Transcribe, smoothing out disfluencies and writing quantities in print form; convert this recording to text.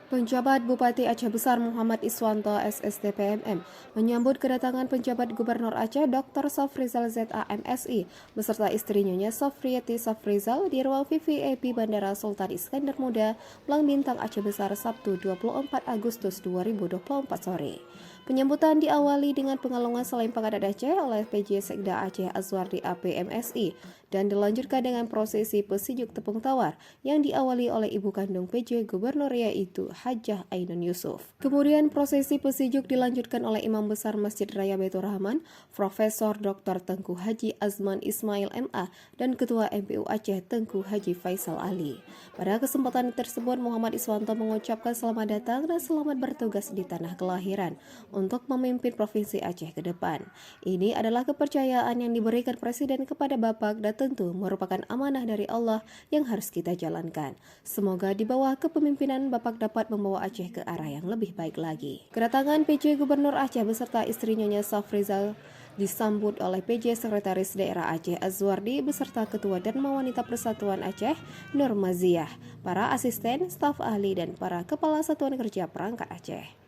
Penjabat Bupati Aceh Besar Muhammad Iswanto SSTPMM menyambut kedatangan penjabat Gubernur Aceh Dr. Sofrizal ZAMSI beserta istrinya Sofriati Sofrizal di ruang VVIP Bandara Sultan Iskandar Muda, Blang Bintang Aceh Besar Sabtu 24 Agustus 2024 sore. Penyambutan diawali dengan pengalungan selempang adat Aceh oleh PJ Sekda Aceh Azwardi APMSI dan dilanjutkan dengan prosesi pesijuk tepung tawar yang diawali oleh ibu kandung PJ Gubernur yaitu Hajjah Ainun Yusuf. Kemudian prosesi pesijuk dilanjutkan oleh Imam Besar Masjid Raya Baitur Rahman, Profesor Dr. Tengku Haji Azman Ismail MA dan Ketua MPU Aceh Tengku Haji Faisal Ali. Pada kesempatan tersebut Muhammad Iswanto mengucapkan selamat datang dan selamat bertugas di tanah kelahiran untuk memimpin Provinsi Aceh ke depan. Ini adalah kepercayaan yang diberikan Presiden kepada Bapak dan tentu merupakan amanah dari Allah yang harus kita jalankan. Semoga di bawah kepemimpinan Bapak dapat membawa Aceh ke arah yang lebih baik lagi. Kedatangan PJ Gubernur Aceh beserta istrinya Sofrizal disambut oleh PJ Sekretaris Daerah Aceh Azwardi beserta Ketua Dharma Wanita Persatuan Aceh Nur Maziah, para asisten, staf ahli, dan para kepala satuan kerja perangkat Aceh.